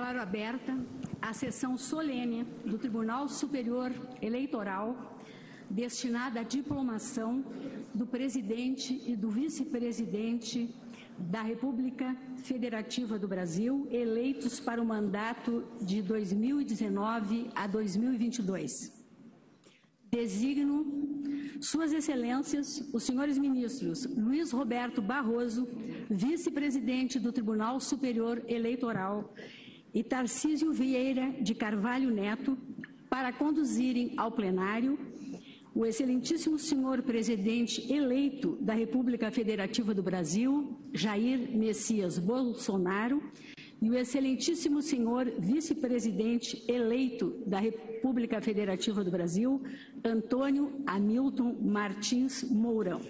Declaro aberta a sessão solene do Tribunal Superior Eleitoral destinada à diplomação do presidente e do vice-presidente da República Federativa do Brasil, eleitos para o mandato de 2019 a 2022. Designo Suas Excelências, os senhores ministros Luiz Roberto Barroso, vice-presidente do Tribunal Superior Eleitoral, e Tarcísio Vieira de Carvalho Neto, para conduzirem ao plenário o excelentíssimo senhor presidente eleito da República Federativa do Brasil, Jair Messias Bolsonaro, e o excelentíssimo senhor vice-presidente eleito da República Federativa do Brasil, Antônio Hamilton Martins Mourão.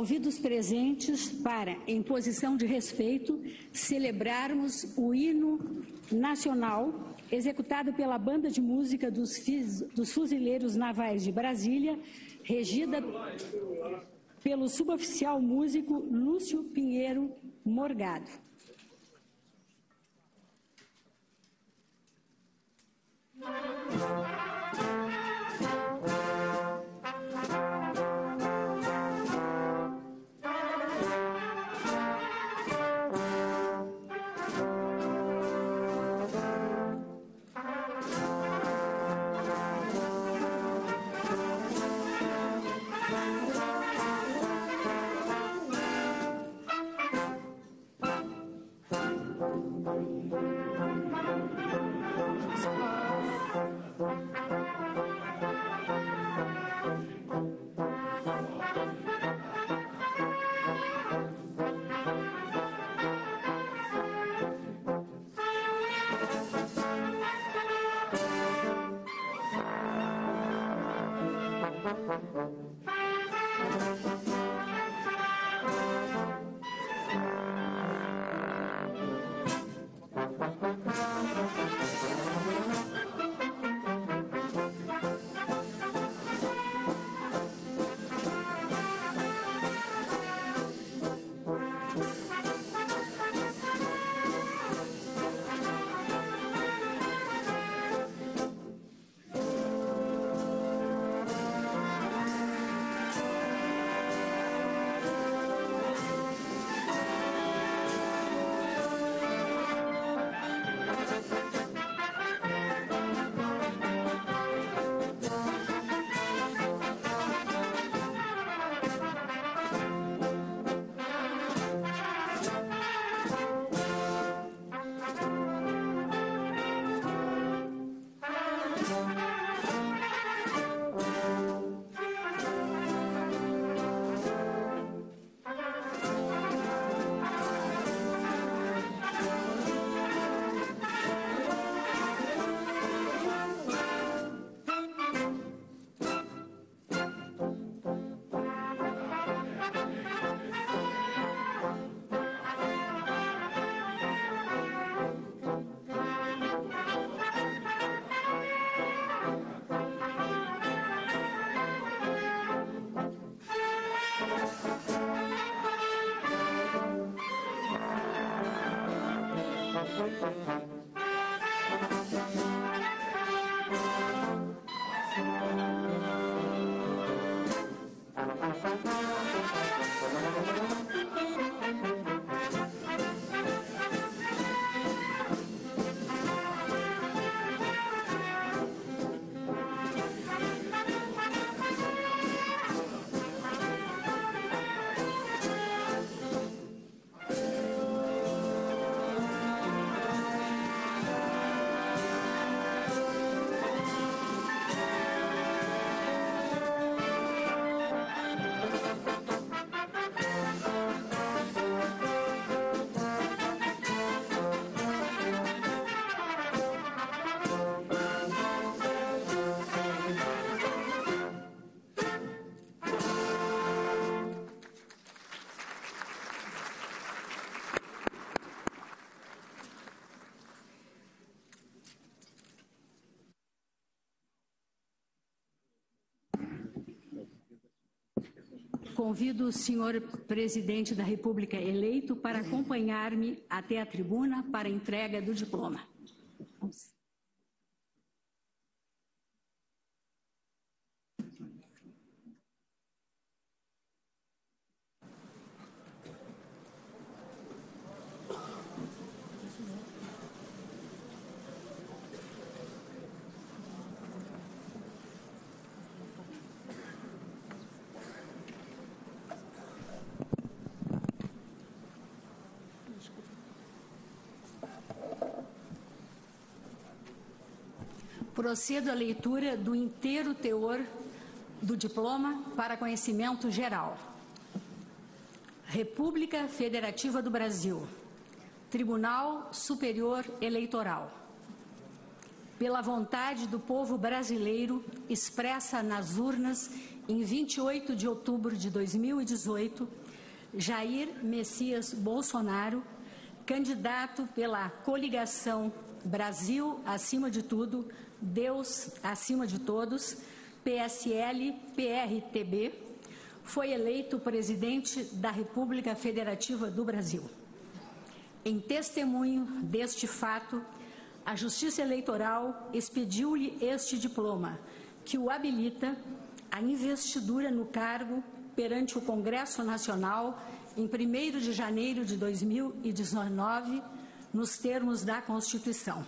Convido os presentes para, em posição de respeito, celebrarmos o hino nacional executado pela Banda de Música dos Fuzileiros Navais de Brasília, regida pelo suboficial músico Lúcio Pinheiro Morgado. Convido o senhor presidente da República eleito para acompanhar-me até a tribuna para a entrega do diploma. Procedo à leitura do inteiro teor do diploma para conhecimento geral. República Federativa do Brasil, Tribunal Superior Eleitoral. Pela vontade do povo brasileiro expressa nas urnas em 28 de outubro de 2018, Jair Messias Bolsonaro, candidato pela coligação Brasil acima de tudo, Deus acima de todos, PSL-PRTB, foi eleito presidente da República Federativa do Brasil. Em testemunho deste fato, a Justiça Eleitoral expediu-lhe este diploma, que o habilita à investidura no cargo perante o Congresso Nacional em 1º de janeiro de 2019, nos termos da Constituição.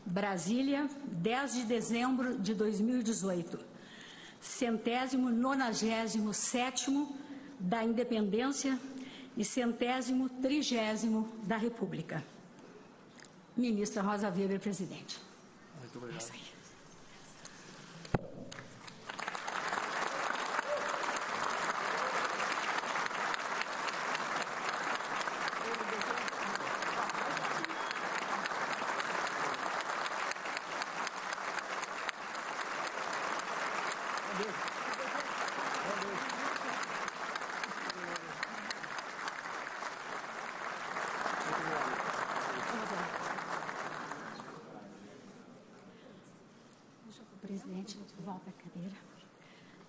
Brasília, 10 de dezembro de 2018, 197º da Independência e 130º da República. Ministra Rosa Weber, presidente. Muito obrigado. Presidente, volta a cadeira.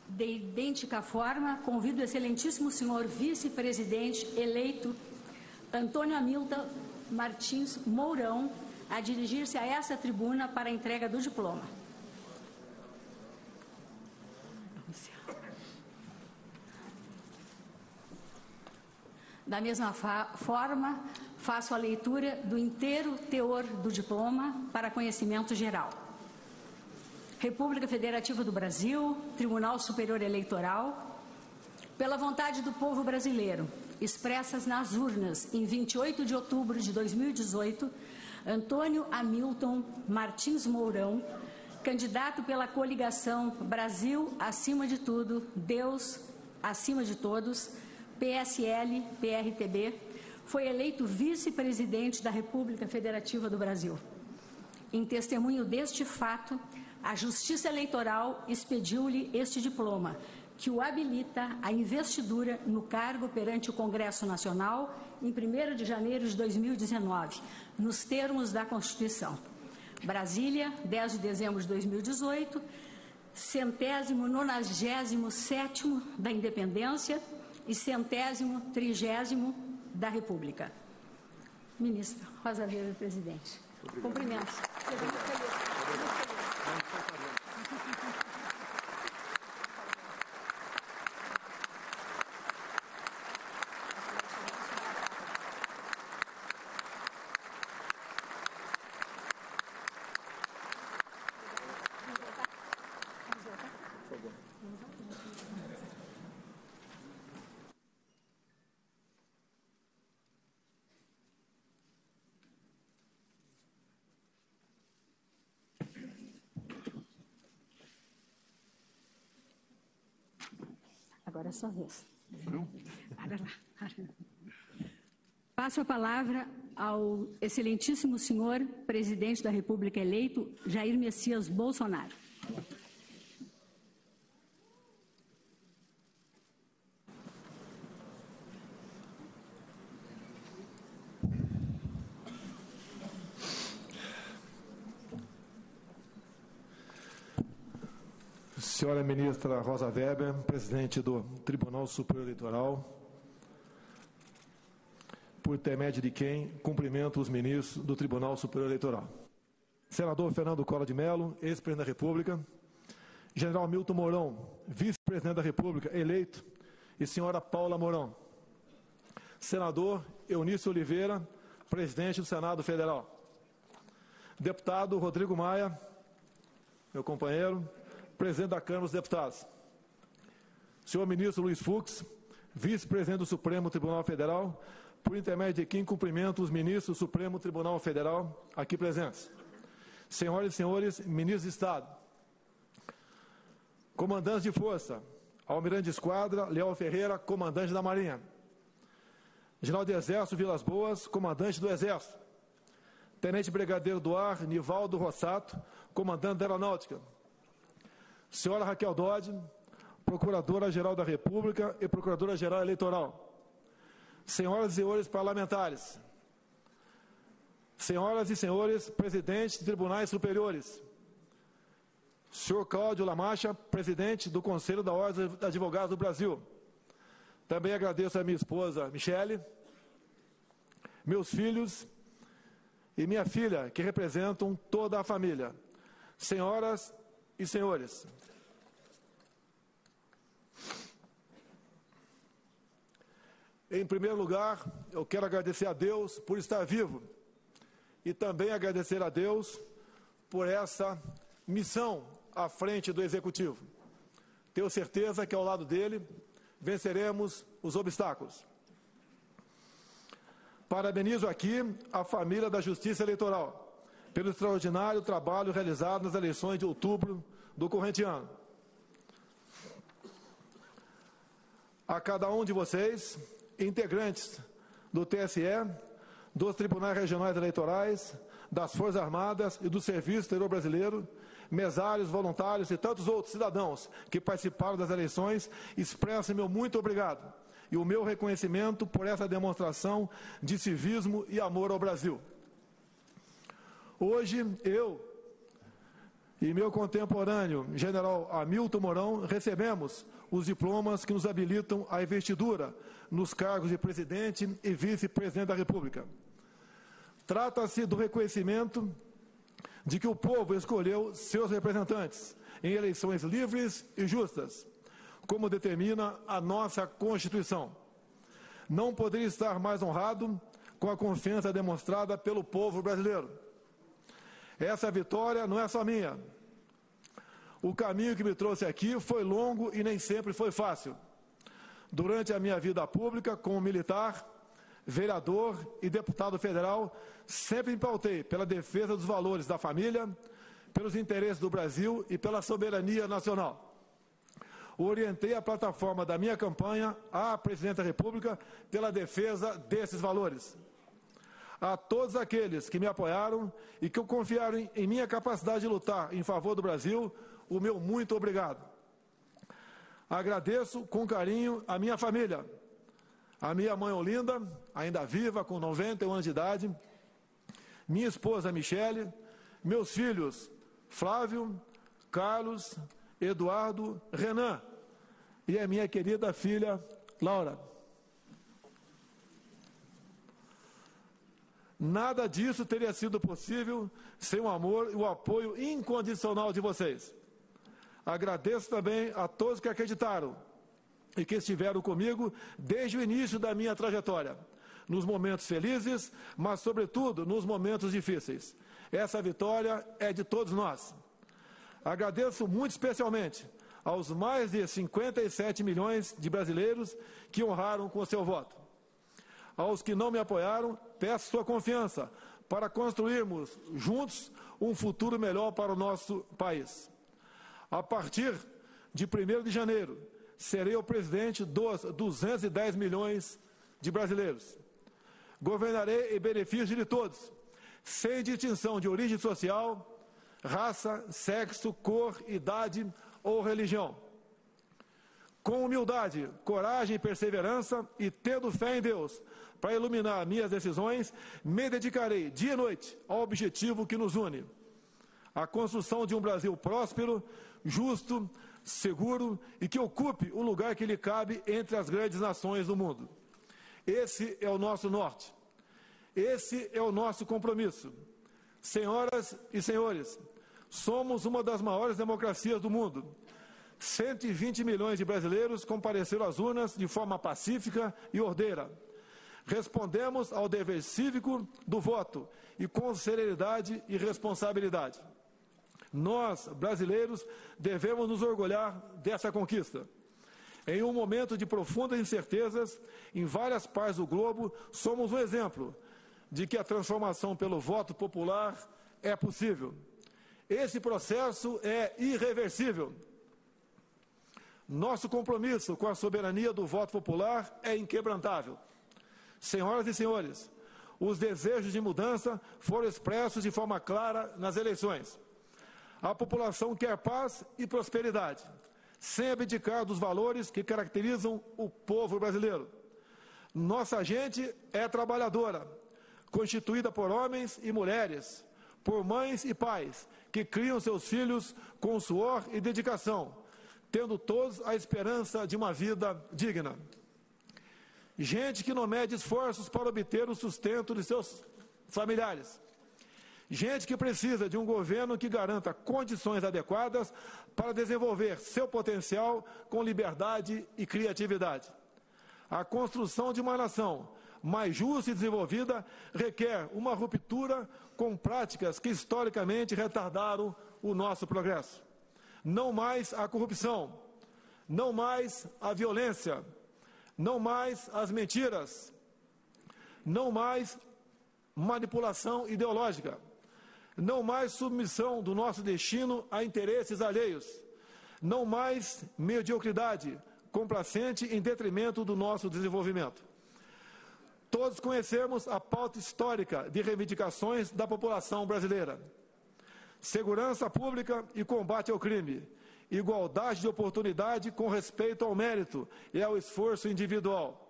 De idêntica forma, convido o excelentíssimo senhor vice-presidente eleito Antônio Hamilton Martins Mourão a dirigir-se a essa tribuna para a entrega do diploma. Da mesma forma, faço a leitura do inteiro teor do diploma para conhecimento geral. República Federativa do Brasil, Tribunal Superior Eleitoral, pela vontade do povo brasileiro, expressas nas urnas em 28 de outubro de 2018, Antônio Hamilton Martins Mourão, candidato pela coligação Brasil acima de tudo, Deus acima de todos, PSL-PRTB, foi eleito vice-presidente da República Federativa do Brasil. Em testemunho deste fato, a Justiça Eleitoral expediu-lhe este diploma, que o habilita à investidura no cargo perante o Congresso Nacional em 1º de janeiro de 2019, nos termos da Constituição. Brasília, 10 de dezembro de 2018, 197º da Independência e 130º da República. Ministra Rosa Weber, presidente. Cumprimentos. Agora é sua vez. Para lá. Passo a palavra ao excelentíssimo senhor presidente da República eleito, Jair Messias Bolsonaro. Senhora ministra Rosa Weber, presidente do Tribunal Superior Eleitoral, por intermédio de quem cumprimento os ministros do Tribunal Superior Eleitoral. Senador Fernando Collor de Mello, ex-presidente da República, General Milton Mourão, vice-presidente da República, eleito, e senhora Paula Mourão. Senador Eunício Oliveira, presidente do Senado Federal. Deputado Rodrigo Maia, meu companheiro, presidente da Câmara dos Deputados. Senhor ministro Luiz Fux, vice-presidente do Supremo Tribunal Federal, por intermédio de quem cumprimento os ministros do Supremo Tribunal Federal aqui presentes. Senhoras e senhores, ministros de Estado, comandantes de força, almirante de esquadra, Leal Ferreira, comandante da Marinha. General de Exército Vilas Boas, comandante do Exército. Tenente Brigadeiro do Ar, Nivaldo Rossato, comandante da Aeronáutica. Senhora Raquel Dodge, Procuradora-Geral da República e Procuradora-Geral Eleitoral. Senhoras e senhores parlamentares, senhoras e senhores presidentes de tribunais superiores, senhor Cláudio Lamacha, presidente do Conselho da Ordem dos Advogados do Brasil. Também agradeço a minha esposa Michele, meus filhos e minha filha, que representam toda a família. Senhoras e senhores, em primeiro lugar, eu quero agradecer a Deus por estar vivo e também agradecer a Deus por essa missão à frente do Executivo. Tenho certeza que ao lado dele venceremos os obstáculos. Parabenizo aqui a família da Justiça Eleitoral pelo extraordinário trabalho realizado nas eleições de outubro do corrente ano. A cada um de vocês, integrantes do TSE, dos Tribunais Regionais Eleitorais, das Forças Armadas e do Serviço Exterior Brasileiro, mesários, voluntários e tantos outros cidadãos que participaram das eleições, expresso meu muito obrigado e o meu reconhecimento por essa demonstração de civismo e amor ao Brasil. Hoje, eu e meu contemporâneo, general Hamilton Mourão, recebemos os diplomas que nos habilitam à investidura nos cargos de presidente e vice-presidente da República. Trata-se do reconhecimento de que o povo escolheu seus representantes em eleições livres e justas, como determina a nossa Constituição. Não poderia estar mais honrado com a confiança demonstrada pelo povo brasileiro. Essa vitória não é só minha. O caminho que me trouxe aqui foi longo e nem sempre foi fácil. Durante a minha vida pública, como militar, vereador e deputado federal, sempre me pautei pela defesa dos valores da família, pelos interesses do Brasil e pela soberania nacional. Orientei a plataforma da minha campanha à Presidenta da República pela defesa desses valores. A todos aqueles que me apoiaram e que confiaram em minha capacidade de lutar em favor do Brasil, o meu muito obrigado. Agradeço com carinho a minha família, a minha mãe Olinda, ainda viva, com 91 anos de idade, minha esposa Michele, meus filhos Flávio, Carlos, Eduardo, Renan e a minha querida filha Laura. Nada disso teria sido possível sem o amor e o apoio incondicional de vocês. Agradeço também a todos que acreditaram e que estiveram comigo desde o início da minha trajetória, nos momentos felizes, mas sobretudo nos momentos difíceis. Essa vitória é de todos nós. Agradeço muito especialmente aos mais de 57 milhões de brasileiros que honraram com o seu voto. Aos que não me apoiaram, peço sua confiança para construirmos juntos um futuro melhor para o nosso país. A partir de 1º de janeiro, serei o presidente dos 210 milhões de brasileiros. Governarei em benefício de todos, sem distinção de origem social, raça, sexo, cor, idade ou religião. Com humildade, coragem e perseverança e tendo fé em Deus para iluminar minhas decisões, me dedicarei dia e noite ao objetivo que nos une: a construção de um Brasil próspero, justo, seguro e que ocupe o lugar que lhe cabe entre as grandes nações do mundo. Esse é o nosso norte. Esse é o nosso compromisso. Senhoras e senhores, somos uma das maiores democracias do mundo. 120 milhões de brasileiros compareceram às urnas de forma pacífica e ordeira. Respondemos ao dever cívico do voto e com serenidade e responsabilidade. Nós, brasileiros, devemos nos orgulhar dessa conquista. Em um momento de profundas incertezas, em várias partes do globo, somos um exemplo de que a transformação pelo voto popular é possível. Esse processo é irreversível. Nosso compromisso com a soberania do voto popular é inquebrantável. Senhoras e senhores, os desejos de mudança foram expressos de forma clara nas eleições. A população quer paz e prosperidade, sem abdicar dos valores que caracterizam o povo brasileiro. Nossa gente é trabalhadora, constituída por homens e mulheres, por mães e pais, que criam seus filhos com suor e dedicação, tendo todos a esperança de uma vida digna. Gente que não mede esforços para obter o sustento de seus familiares. Gente que precisa de um governo que garanta condições adequadas para desenvolver seu potencial com liberdade e criatividade. A construção de uma nação mais justa e desenvolvida requer uma ruptura com práticas que historicamente retardaram o nosso progresso. Não mais a corrupção, não mais a violência, não mais as mentiras, não mais manipulação ideológica, não mais submissão do nosso destino a interesses alheios, não mais mediocridade complacente em detrimento do nosso desenvolvimento. Todos conhecemos a pauta histórica de reivindicações da população brasileira: segurança pública e combate ao crime, igualdade de oportunidade com respeito ao mérito e ao esforço individual.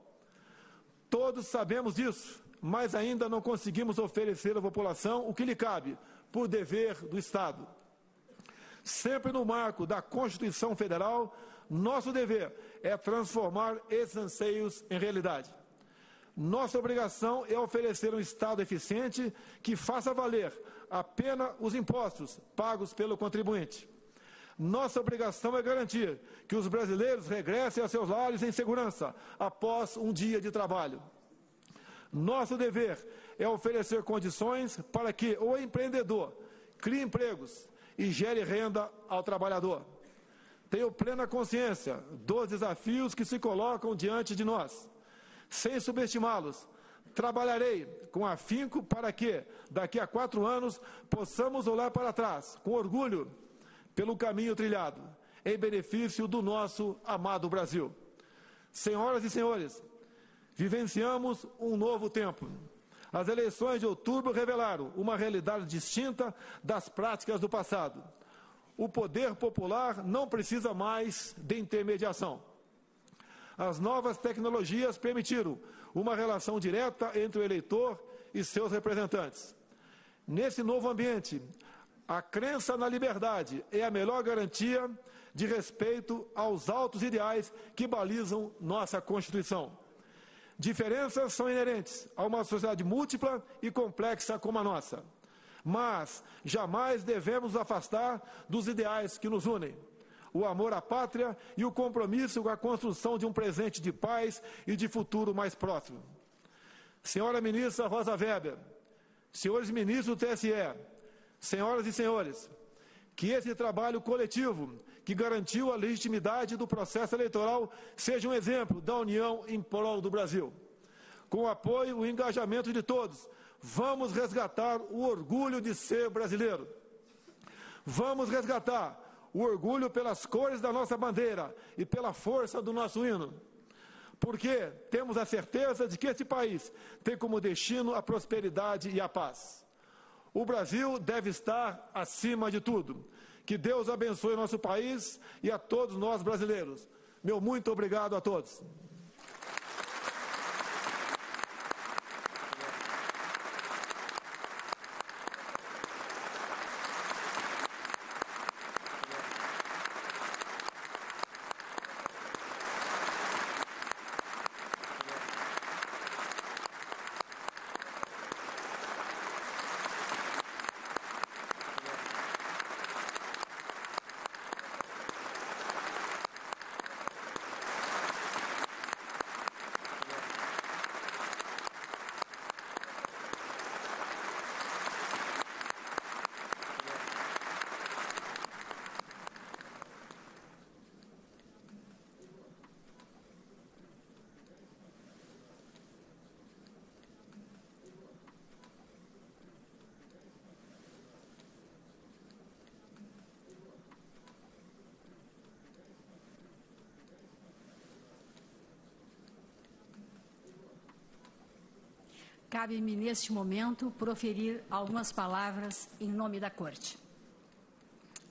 Todos sabemos disso, mas ainda não conseguimos oferecer à população o que lhe cabe, por dever do Estado. Sempre no marco da Constituição Federal, nosso dever é transformar esses anseios em realidade. Nossa obrigação é oferecer um Estado eficiente que faça valer a pena os impostos pagos pelo contribuinte. Nossa obrigação é garantir que os brasileiros regressem a seus lares em segurança após um dia de trabalho. Nosso dever é oferecer condições para que o empreendedor crie empregos e gere renda ao trabalhador. Tenho plena consciência dos desafios que se colocam diante de nós. Sem subestimá-los, trabalharei com afinco para que, daqui a 4 anos, possamos olhar para trás, com orgulho, pelo caminho trilhado, em benefício do nosso amado Brasil. Senhoras e senhores, vivenciamos um novo tempo. As eleições de outubro revelaram uma realidade distinta das práticas do passado. O poder popular não precisa mais de intermediação. As novas tecnologias permitiram uma relação direta entre o eleitor e seus representantes. Nesse novo ambiente, a crença na liberdade é a melhor garantia de respeito aos altos ideais que balizam nossa Constituição. Diferenças são inerentes a uma sociedade múltipla e complexa como a nossa. Mas jamais devemos nos afastar dos ideais que nos unem: o amor à pátria e o compromisso com a construção de um presente de paz e de futuro mais próximo. Senhora ministra Rosa Weber, senhores ministros do TSE, senhoras e senhores, que esse trabalho coletivo que garantiu a legitimidade do processo eleitoral seja um exemplo da união em prol do Brasil. Com o apoio e o engajamento de todos, vamos resgatar o orgulho de ser brasileiro. Vamos resgatar o orgulho pelas cores da nossa bandeira e pela força do nosso hino. Porque temos a certeza de que esse país tem como destino a prosperidade e a paz. O Brasil deve estar acima de tudo. Que Deus abençoe nosso país e a todos nós brasileiros. Meu muito obrigado a todos. cabe-me, neste momento, proferir algumas palavras em nome da Corte.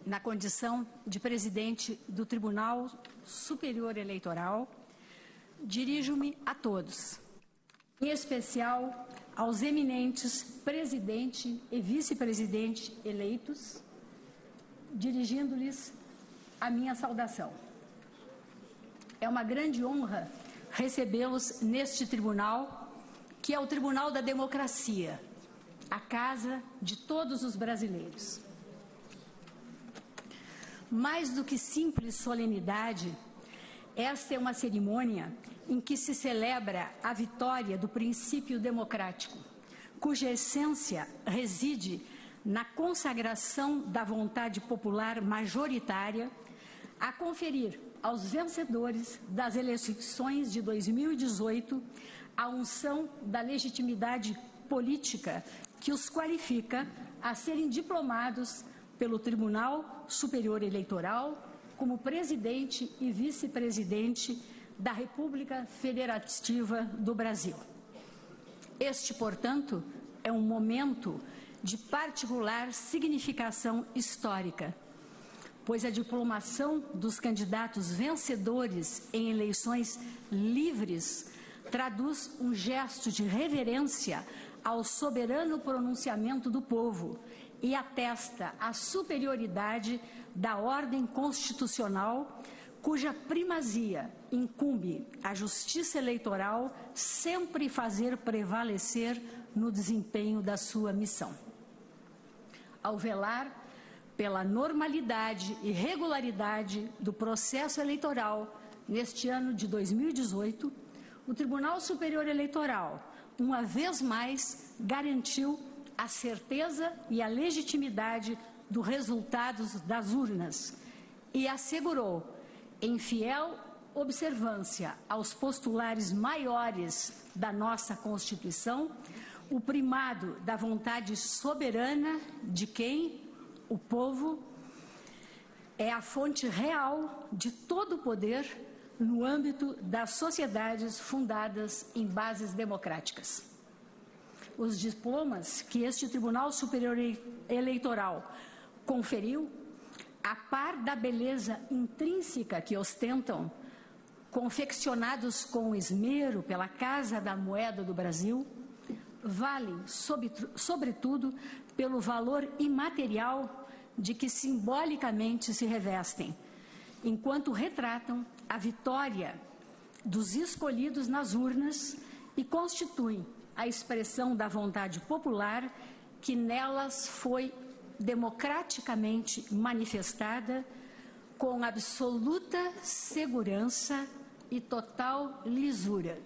Na condição de presidente do Tribunal Superior Eleitoral, dirijo-me a todos, em especial aos eminentes presidente e vice-presidente eleitos, dirigindo-lhes a minha saudação. É uma grande honra recebê-los neste tribunal, que é o Tribunal da Democracia, a casa de todos os brasileiros. Mais do que simples solenidade, esta é uma cerimônia em que se celebra a vitória do princípio democrático, cuja essência reside na consagração da vontade popular majoritária a conferir aos vencedores das eleições de 2018 a unção da legitimidade política que os qualifica a serem diplomados pelo Tribunal Superior Eleitoral como presidente e vice-presidente da República Federativa do Brasil. Este, portanto, é um momento de particular significação histórica, pois a diplomação dos candidatos vencedores em eleições livres traduz um gesto de reverência ao soberano pronunciamento do povo e atesta a superioridade da ordem constitucional, cuja primazia incumbe à Justiça Eleitoral sempre fazer prevalecer no desempenho da sua missão. Ao velar pela normalidade e regularidade do processo eleitoral neste ano de 2018, o Tribunal Superior Eleitoral, uma vez mais, garantiu a certeza e a legitimidade dos resultados das urnas e assegurou, em fiel observância aos postulares maiores da nossa Constituição, o primado da vontade soberana de quem, o povo, é a fonte real de todo o poder no âmbito das sociedades fundadas em bases democráticas. Os diplomas que este Tribunal Superior Eleitoral conferiu, a par da beleza intrínseca que ostentam, confeccionados com esmero pela Casa da Moeda do Brasil, valem, sobretudo, pelo valor imaterial de que simbolicamente se revestem, enquanto retratam a vitória dos escolhidos nas urnas e constituem a expressão da vontade popular que nelas foi democraticamente manifestada com absoluta segurança e total lisura.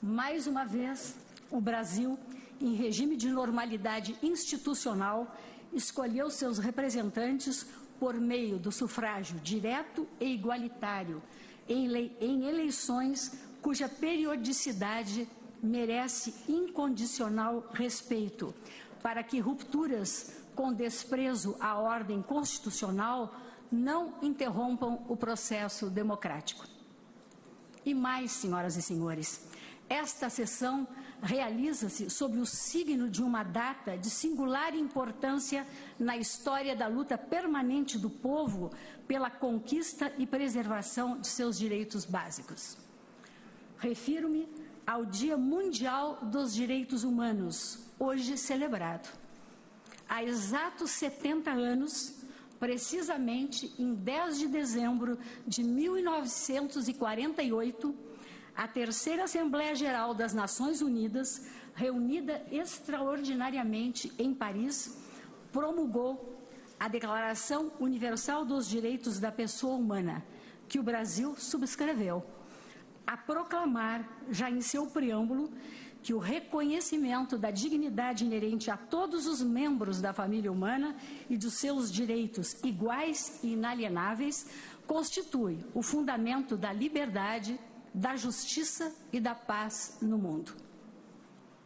Mais uma vez, o Brasil, em regime de normalidade institucional, escolheu seus representantes por meio do sufrágio direto e igualitário em eleições cuja periodicidade merece incondicional respeito, para que rupturas com desprezo à ordem constitucional não interrompam o processo democrático. E mais, senhoras e senhores, esta sessão realiza-se sob o signo de uma data de singular importância na história da luta permanente do povo pela conquista e preservação de seus direitos básicos. Refiro-me ao Dia Mundial dos Direitos Humanos, hoje celebrado. Há exatos 70 anos, precisamente em 10 de dezembro de 1948, a Terceira Assembleia Geral das Nações Unidas, reunida extraordinariamente em Paris, promulgou a Declaração Universal dos Direitos da Pessoa Humana, que o Brasil subscreveu, a proclamar, já em seu preâmbulo, que o reconhecimento da dignidade inerente a todos os membros da família humana e dos seus direitos iguais e inalienáveis constitui o fundamento da liberdade, da justiça e da paz no mundo.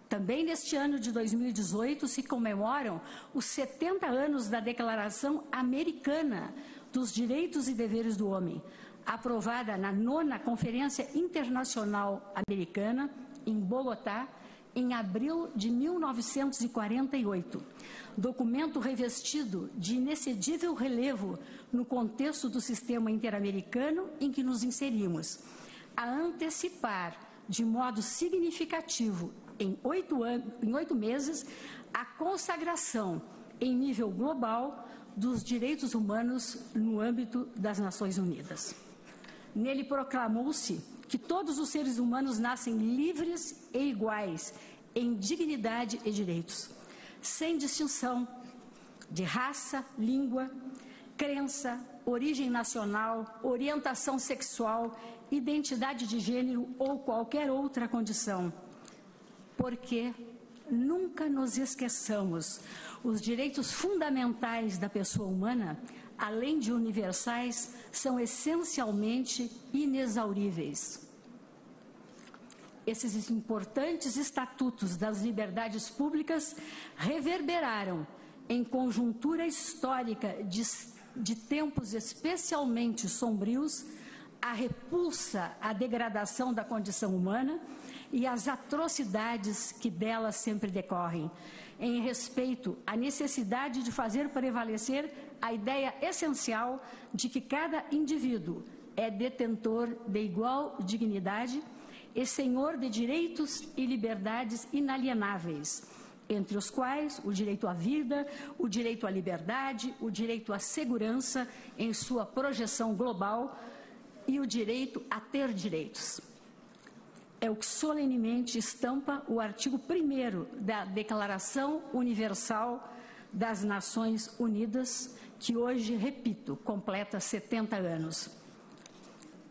Também neste ano de 2018 se comemoram os 70 anos da Declaração Americana dos Direitos e Deveres do Homem, aprovada na 9ª Conferência Internacional Americana, em Bogotá, em abril de 1948, documento revestido de inexcedível relevo no contexto do sistema interamericano em que nos inserimos, a antecipar de modo significativo, em 8 meses, a consagração em nível global dos direitos humanos no âmbito das Nações Unidas. Nele proclamou-se que todos os seres humanos nascem livres e iguais em dignidade e direitos, sem distinção de raça, língua, crença, origem nacional, orientação sexual, identidade de gênero ou qualquer outra condição. Porque nunca nos esqueçamos, os direitos fundamentais da pessoa humana, além de universais, são essencialmente inexauríveis. Esses importantes estatutos das liberdades públicas reverberaram em conjuntura histórica de tempos especialmente sombrios a repulsa à degradação da condição humana e as atrocidades que delas sempre decorrem, em respeito à necessidade de fazer prevalecer a ideia essencial de que cada indivíduo é detentor de igual dignidade e senhor de direitos e liberdades inalienáveis, entre os quais o direito à vida, o direito à liberdade, o direito à segurança em sua projeção global e o direito a ter direitos. É o que solenemente estampa o artigo 1º da Declaração Universal das Nações Unidas, que hoje, repito, completa 70 anos.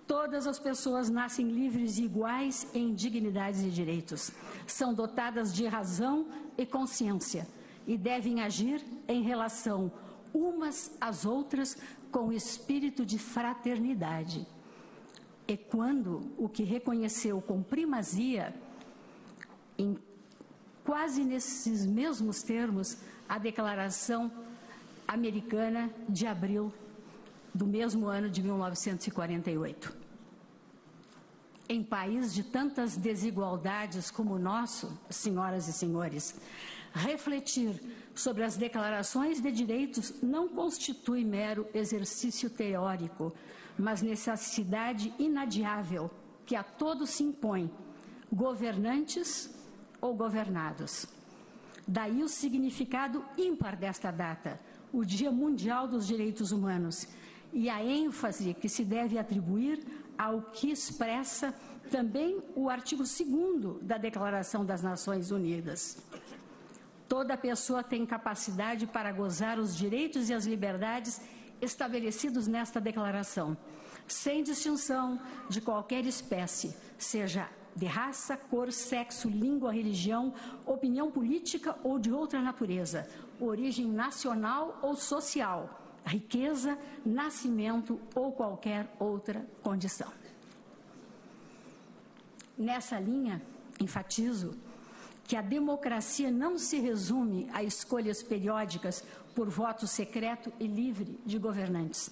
Todas as pessoas nascem livres e iguais em dignidades e direitos. São dotadas de razão e consciência e devem agir em relação umas às outras com espírito de fraternidade. E quando o que reconheceu com primazia, quase nesses mesmos termos, a Declaração Americana de abril do mesmo ano de 1948. Em país de tantas desigualdades como o nosso, senhoras e senhores, refletir sobre as declarações de direitos não constitui mero exercício teórico, mas necessidade inadiável que a todos se impõe, governantes ou governados. Daí o significado ímpar desta data, o Dia Mundial dos Direitos Humanos, e a ênfase que se deve atribuir ao que expressa também o artigo 2º da Declaração das Nações Unidas. Toda pessoa tem capacidade para gozar os direitos e as liberdades estabelecidos nesta declaração, sem distinção de qualquer espécie, seja de raça, cor, sexo, língua, religião, opinião política ou de outra natureza, origem nacional ou social, riqueza, nascimento ou qualquer outra condição. Nessa linha, enfatizo que a democracia não se resume a escolhas periódicas por voto secreto e livre de governantes.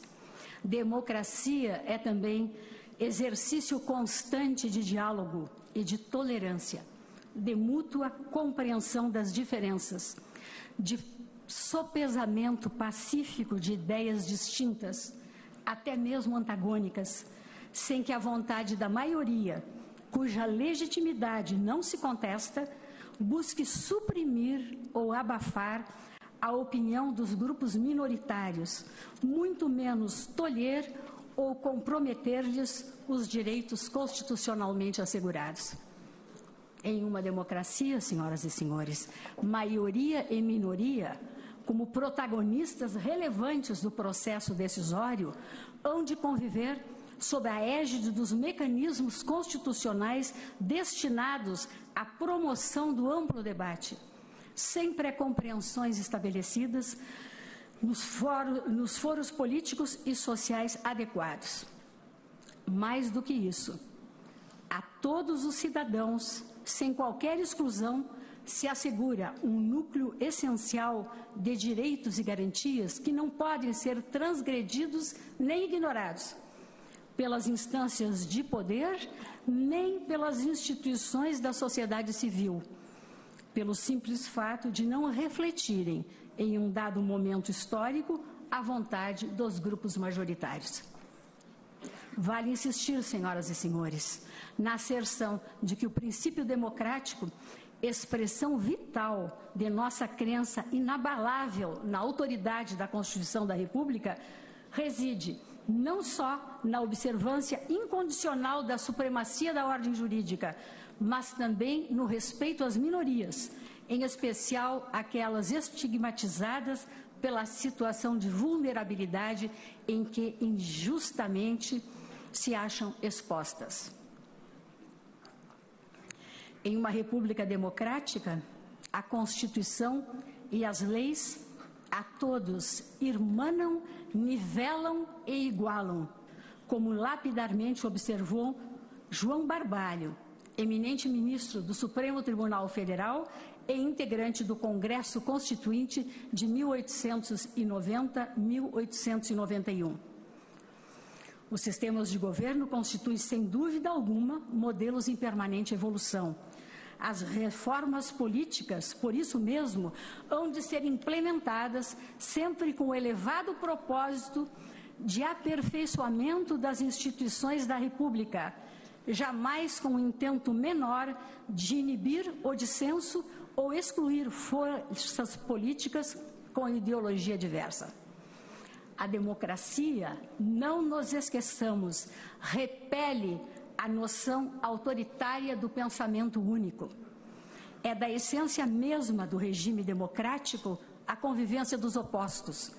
Democracia é também exercício constante de diálogo e de tolerância, de mútua compreensão das diferenças, de sopesamento pacífico de ideias distintas, até mesmo antagônicas, sem que a vontade da maioria, cuja legitimidade não se contesta, busque suprimir ou abafar a opinião dos grupos minoritários, muito menos tolher ou comprometer-lhes os direitos constitucionalmente assegurados. Em uma democracia, senhoras e senhores, maioria e minoria, como protagonistas relevantes do processo decisório, hão de conviver sob a égide dos mecanismos constitucionais destinados à promoção do amplo debate, sem pré-compreensões estabelecidas nos foros políticos e sociais adequados. Mais do que isso, a todos os cidadãos, sem qualquer exclusão, se assegura um núcleo essencial de direitos e garantias que não podem ser transgredidos nem ignorados pelas instâncias de poder, nem pelas instituições da sociedade civil, pelo simples fato de não refletirem, em um dado momento histórico, a vontade dos grupos majoritários. Vale insistir, senhoras e senhores, na asserção de que o princípio democrático, expressão vital de nossa crença inabalável na autoridade da Constituição da República, reside não só na observância incondicional da supremacia da ordem jurídica, mas também no respeito às minorias, em especial aquelas estigmatizadas pela situação de vulnerabilidade em que injustamente se acham expostas. Em uma república democrática, a Constituição e as leis a todos irmanam, nivelam e igualam, como lapidarmente observou João Barbalho, eminente ministro do Supremo Tribunal Federal e integrante do Congresso Constituinte de 1890-1891. Os sistemas de governo constituem, sem dúvida alguma, modelos em permanente evolução. As reformas políticas, por isso mesmo, hão de ser implementadas sempre com o elevado propósito de aperfeiçoamento das instituições da República, jamais com o intento menor de inibir o dissenso ou excluir forças políticas com ideologia diversa. A democracia, não nos esqueçamos, repele a noção autoritária do pensamento único. É da essência mesma do regime democrático a convivência dos opostos,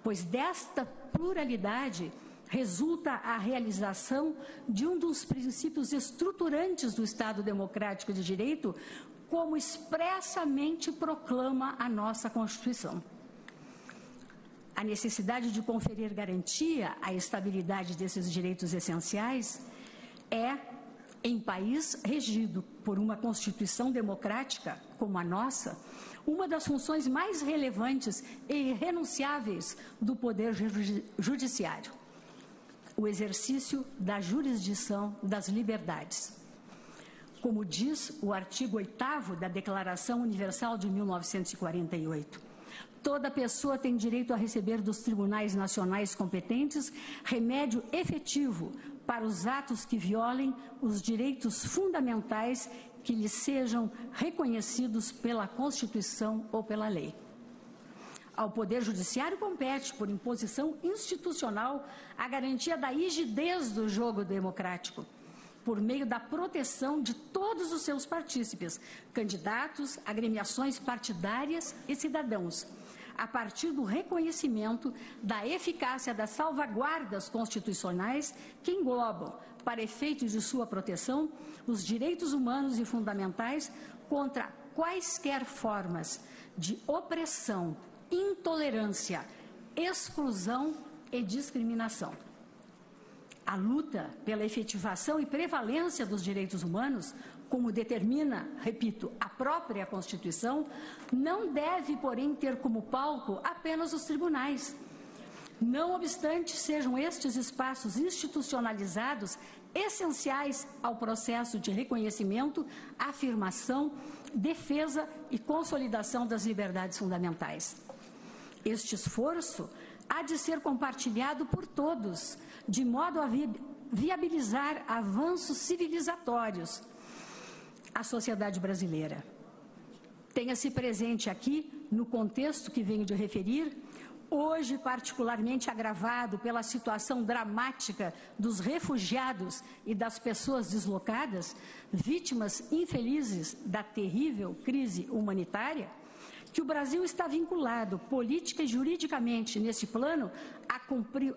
pois desta pluralidade resulta a realização de um dos princípios estruturantes do Estado Democrático de Direito, como expressamente proclama a nossa Constituição. A necessidade de conferir garantia à estabilidade desses direitos essenciais é, em país regido por uma Constituição democrática como a nossa, uma das funções mais relevantes e irrenunciáveis do Poder Judiciário, o exercício da jurisdição das liberdades. Como diz o artigo 8º da Declaração Universal de 1948, toda pessoa tem direito a receber dos tribunais nacionais competentes remédio efetivo para os atos que violem os direitos fundamentais que lhes sejam reconhecidos pela Constituição ou pela lei. Ao Poder Judiciário compete, por imposição institucional, a garantia da rigidez do jogo democrático, por meio da proteção de todos os seus partícipes, candidatos, agremiações partidárias e cidadãos, a partir do reconhecimento da eficácia das salvaguardas constitucionais que englobam, para efeitos de sua proteção, os direitos humanos e fundamentais contra quaisquer formas de opressão, intolerância, exclusão e discriminação. A luta pela efetivação e prevalência dos direitos humanos, como determina, repito, a própria Constituição, não deve, porém, ter como palco apenas os tribunais. Não obstante, sejam estes espaços institucionalizados essenciais ao processo de reconhecimento, afirmação, defesa e consolidação das liberdades fundamentais. Este esforço há de ser compartilhado por todos, de modo a viabilizar avanços civilizatórios à sociedade brasileira. Tenha-se presente aqui, no contexto que venho de referir, hoje particularmente agravado pela situação dramática dos refugiados e das pessoas deslocadas, vítimas infelizes da terrível crise humanitária, que o Brasil está vinculado política e juridicamente nesse plano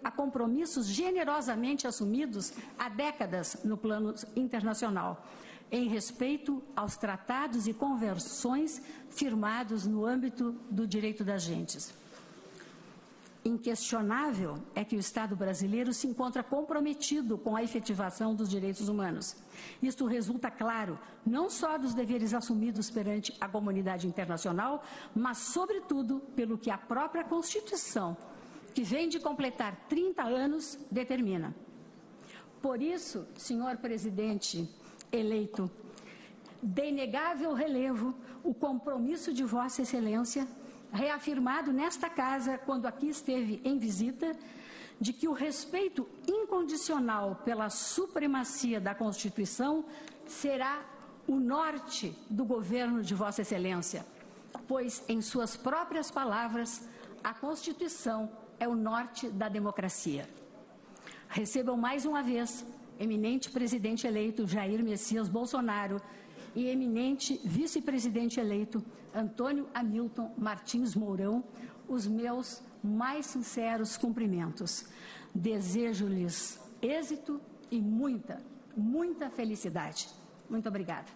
a compromissos generosamente assumidos há décadas no plano internacional, em respeito aos tratados e convenções firmados no âmbito do direito das gentes. Inquestionável é que o Estado brasileiro se encontra comprometido com a efetivação dos direitos humanos. Isto resulta, claro, não só dos deveres assumidos perante a comunidade internacional, mas, sobretudo, pelo que a própria Constituição, que vem de completar 30 anos, determina. Por isso, senhor presidente eleito, de inegável relevo o compromisso de Vossa Excelência, reafirmado nesta casa quando aqui esteve em visita, de que o respeito incondicional pela supremacia da Constituição será o norte do governo de Vossa Excelência, pois, em suas próprias palavras, a Constituição é o norte da democracia. Recebam mais uma vez, eminente presidente eleito Jair Messias Bolsonaro e eminente vice-presidente eleito Antônio Hamilton Martins Mourão, os meus mais sinceros cumprimentos. Desejo-lhes êxito e muita felicidade. Muito obrigada.